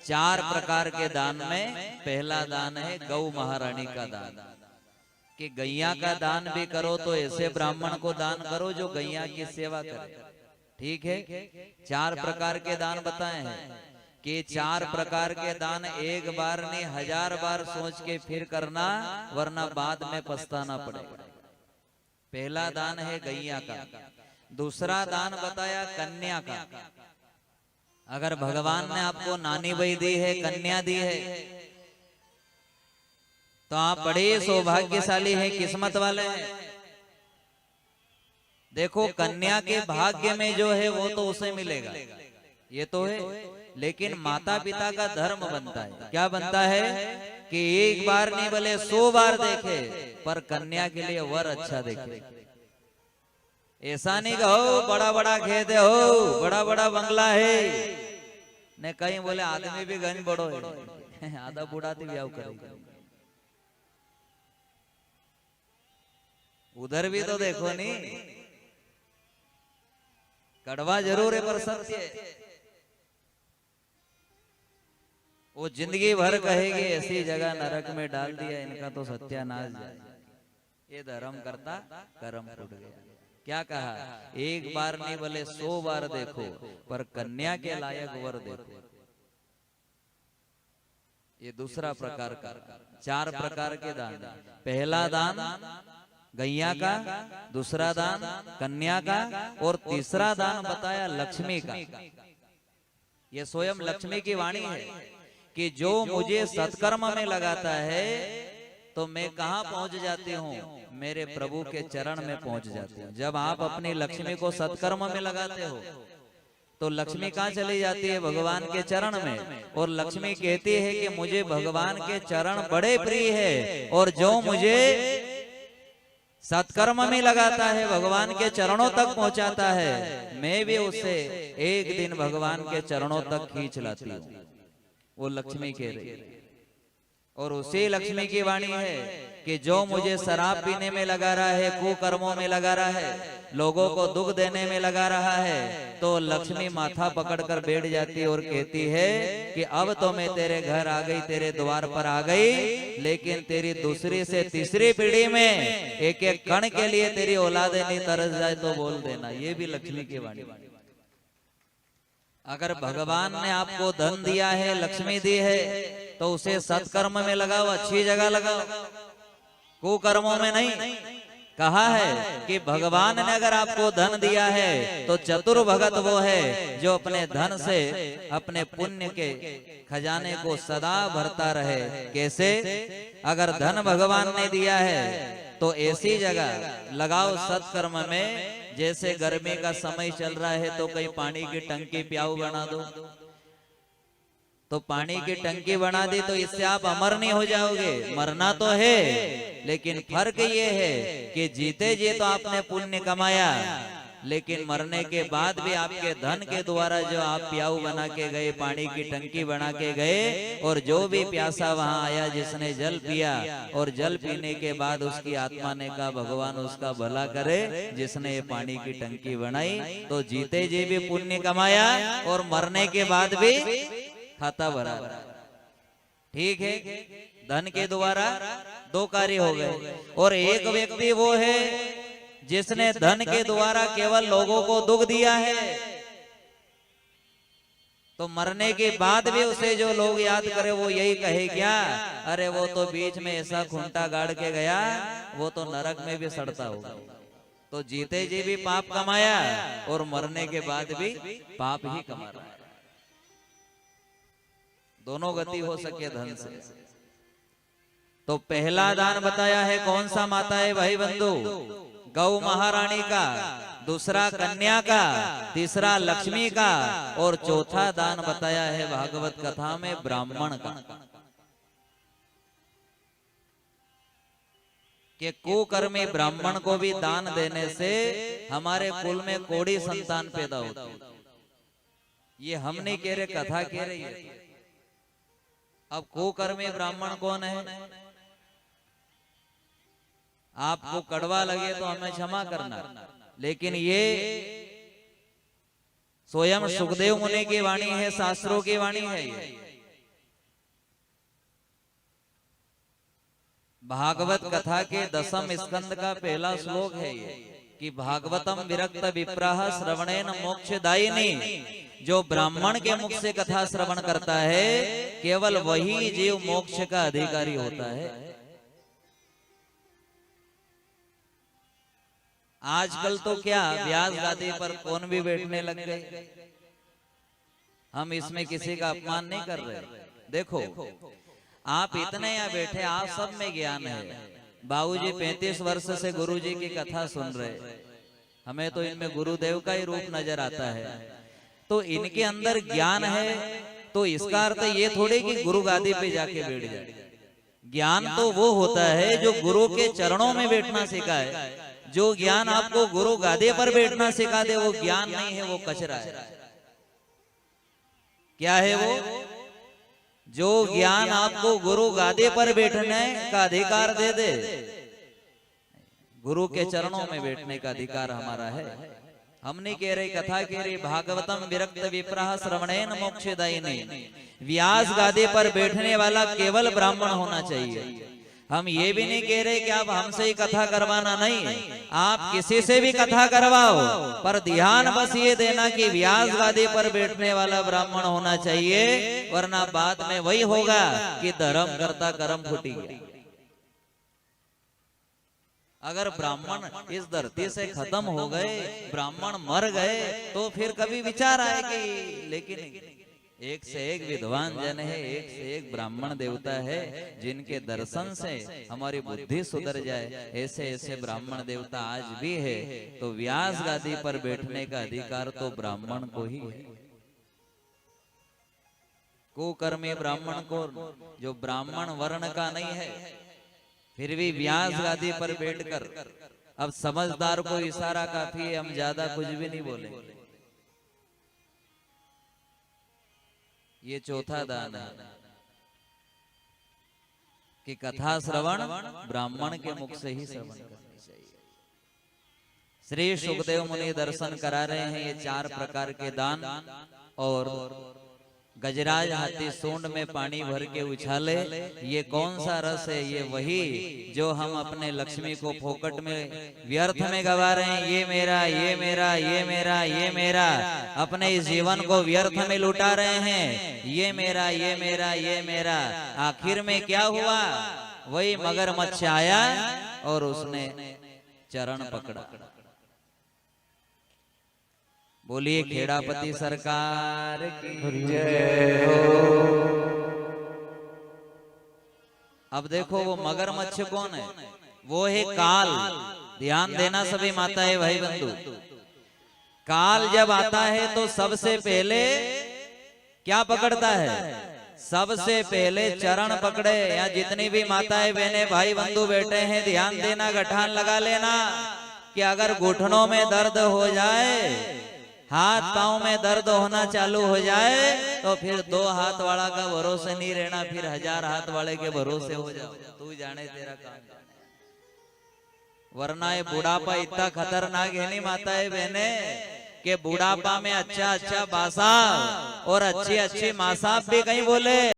चार प्रकार के दान में पहला दान है गौ महारानी का दान, कि गैया का दान भी करो तो ऐसे ब्राह्मण को दान करो जो गैया की सेवा करे। ठीक है, चार प्रकार के दान बताए हैं कि चार प्रकार के दान एक बार नहीं 1000 बार सोच के फिर करना, वरना बाद में पछताना पड़ेगा। पहला दान है गैया का। दूसरा दान बताया कन्या का। अगर भगवान ने आपको नानी बई दी है, कन्या दी है, तो आप बड़े सौभाग्यशाली हैं, किस्मत वाले हैं। देखो कन्या के भाग्य में जो है वो तो उसे मिलेगा, ये तो है, लेकिन माता पिता का धर्म बनता है। क्या बनता है कि एक बार नहीं भले 100 बार देखे, पर कन्या के लिए वर अच्छा देखे। ऐसा नहीं कहो बड़ा बड़ा खेत है, हो बड़ा बड़ा बंगला है, ने कहीं बोले आदमी भी गंज बड़ो है, आधा बूढ़ा थी ब्याह करेगा। उधर भी तो देखो नहीं, कड़वा जरूर है पर सत्य है। वो जिंदगी भर कहेगी ऐसी जगह नरक में डाल दिया इनका तो सत्यानाश जाए, ये धर्म करता कर्म फूट गया। क्या कहा, एक बार नहीं बोले 100 बार देखो, पर कन्या के लायक वर देखो। ये दूसरा प्रकार का। चार प्रकार के दान, पहला दान गैया का, दूसरा दान कन्या का, और तीसरा दान बताया लक्ष्मी का। ये स्वयं लक्ष्मी की वाणी है कि जो मुझे सत्कर्म में लगाता है तो मैं कहाँ पहुंच जाती हूँ, मेरे प्रभु के चरण में पहुंच जाती हूँ। जब आप अपनी लक्ष्मी को सत्कर्म में लगाते हो तो लक्ष्मी कहाँ चली जाती है, भगवान के चरण में। और लक्ष्मी कहती है कि मुझे भगवान के चरण बड़े प्रिय है, और जो मुझे सत्कर्म में लगाता है, भगवान के चरणों तक पहुंचाता है, मैं भी उसे एक दिन भगवान के चरणों तक खींच लाती हूँ। वो लक्ष्मी कह रही है। और उसी लक्ष्मी की वाणी है कि जो मुझे शराब पीने में लगा रहा है, कुकर्मों में लगा रहा है, लोगों को दुख देने में लगा रहा है, तो लक्ष्मी माथा पकड़कर बैठ जाती है और कहती है कि अब तो मैं तेरे घर आ गई, तेरे द्वार पर आ गई, लेकिन तेरी दूसरी से तीसरी पीढ़ी में एक एक कण के लिए तेरी औलादे नहीं तरस जाए तो बोल देना। ये भी लक्ष्मी की वाणी। अगर भगवान ने आपको धन दिया है, लक्ष्मी दी है, तो उसे सत्कर्म में लगाओ, अच्छी जगह लगाओ, कुकर्मों में नहीं। कहा है कि भगवान ने अगर आपको धन दिया है तो चतुर भगत वो है जो अपने धन से अपने पुण्य के खजाने को सदा भरता रहे। कैसे? अगर धन भगवान ने दिया है तो ऐसी जगह लगाओ सत्कर्म में, जैसे गर्मी का समय चल रहा है तो कहीं पानी की टंकी प्याऊ बना दो, तो पानी की टंकी बना दी तो इससे आप अमर नहीं हो जाओगे, मरना तो है, लेकिन फर्क ये है कि जीते जी तो आपने पुण्य कमाया, लेकिन मरने के बाद भी आपके धन के द्वारा जो आप प्याऊ बना के गए, पानी की टंकी बना के गए, और जो भी प्यासा वहां आया जिसने जल पिया, और जल पीने के बाद उसकी आत्मा ने कहा भगवान उसका भला करे जिसने ये पानी की टंकी बनाई, तो जीते जी भी पुण्य कमाया और मरने के बाद भी खाता भरा। ठीक है, धन के द्वारा 2 कार्य हो गए। और एक व्यक्ति वो है जिसने धन के द्वारा केवल लोगों को दुख दिया है, तो मरने के बाद भी उसे जो लोग याद करे वो यही कहे क्या, अरे वो तो बीच में ऐसा खूंटा गाड़ के गया, वो तो नरक में भी सड़ता होगा। तो जीते जी भी पाप कमाया और मरने के बाद भी पाप ही कमा रहा है। दोनों गति हो सके धन से। तो पहला दान बताया है कौन सा माता है भाई बंधु? गौ महारानी का, दूसरा कन्या का, तीसरा लक्ष्मी का, और चौथा दान बताया है भागवत कथा में ब्राह्मण का। कि कुकर्मी ब्राह्मण को भी दान देने से हमारे कुल में कोड़ी संतान पैदा होती है। ये हम नहीं कह रहे, कथा कह रही है। अब कुकर्मी ब्राह्मण कौन है? आपको कड़वा लगे तो हमें क्षमा करना, लेकिन ये स्वयं सुखदेव मुनि की वाणी है, शास्त्रों की वाणी है। भागवत कथा के 10वें स्कंद का पहला श्लोक है ये कि भागवतम विरक्त विप्रह श्रवणेन मोक्षदायिनी। जो ब्राह्मण के मुख से कथा श्रवण करता है केवल वही जीव मोक्ष का अधिकारी होता है। आजकल तो क्या व्यास गादी पर कौन भी बैठने लग गए। हम इसमें किसी का अपमान नहीं कर रहे। देखो आप इतने यहाँ बैठे, आप सब में ज्ञान है। बाबूजी 35 वर्ष से गुरुजी की कथा सुन रहे, हमें तो इनमें गुरुदेव का ही रूप नजर आता है। तो इनके अंदर ज्ञान है, तो इसका अर्थ ये थोड़े कि गुरु गादी पे जाके बैठ जाए। ज्ञान तो वो होता है जो गुरु के चरणों में बैठना सिखाए। जो ज्ञान आपको गुरु गादी पर बैठना सिखा दे वो ज्ञान नहीं है, वो कचरा है। क्या है वो? जो ज्ञान आपको गुरु गादी पर बैठने का अधिकार दे दे, गुरु के चरणों में बैठने का अधिकार हमारा है। हम नहीं कह रहे, कथा कह रही भागवतम विरक्त विप्रह श्रवणेन मोक्षदायिनी। व्यास गादी पर बैठने वाला केवल ब्राह्मण होना चाहिए। हम ये भी नहीं कह रहे कि आप हमसे ही कथा करवाना नहीं, आप किसी से भी कथा करवाओ, पर ध्यान बस ये देना कि व्यास गादी पर बैठने वाला ब्राह्मण होना चाहिए, वरना बाद में वही होगा कि धर्म करता कर्म फूटी गया। अगर ब्राह्मण इस धरती से खत्म हो गए, ब्राह्मण मर गए, तो फिर कभी विचार आए कि लेकिन एक से एक विद्वान जन है, एक से एक ब्राह्मण देवता है जिनके दर्शन से हमारी बुद्धि सुधर जाए। ऐसे ऐसे ब्राह्मण देवता आज भी है। तो व्यास गादी पर बैठने का अधिकार तो ब्राह्मण को ही है। कुकर्मी ब्राह्मण को, जो ब्राह्मण वर्ण का नहीं है, फिर भी व्यास गादी पर बैठकर, अब समझदार को इशारा काफी है, हम ज्यादा कुछ भी नहीं बोले। ये चौथा दान है कि कथा श्रवण ब्राह्मण के मुख से ही श्रवण करनी चाहिए। श्री सुखदेव मुनि दर्शन करा रहे हैं ये 4 प्रकार के दान। और गजराज हाथी सूंड में पानी भर के उछाले, ये कौन सा रस है? ये वही जो हम अपने लक्ष्मी को फोकट में व्यर्थ में गवा रहे हैं। ये मेरा, ये मेरा, ये मेरा, ये मेरा, अपने इस जीवन को व्यर्थ में लुटा रहे हैं। ये मेरा, ये मेरा, ये मेरा। आखिर में क्या हुआ? वही मगरमच्छ आया और उसने चरण पकड़ा। बोलिए खेड़ापति सरकार की जय हो। अब देखो वो मगरमच्छ कौन है? वो है काल। ध्यान देना सभी माताएं भाई बंधु। काल जब आता है तो सबसे पहले क्या पकड़ता है? सबसे पहले चरण पकड़े। या जितनी भी माताएं बहनें भाई बंधु बैठे हैं, ध्यान देना, गठान लगा लेना कि अगर घुटनों में दर्द हो जाए, हाथ पांव में दर्द होना चालू हो जाए, तो फिर 2 हाथ वाला का भरोसे नहीं रहना, फिर 1000 हाथ वाले के भरोसे हो जाओ। तू जाने तेरा काम जाने। वरना ये बुढ़ापा इतना खतरनाक है नहीं माताएं बहने, कि बुढ़ापा में अच्छा अच्छा बासा और अच्छी अच्छी मासाब भी कहीं बोले।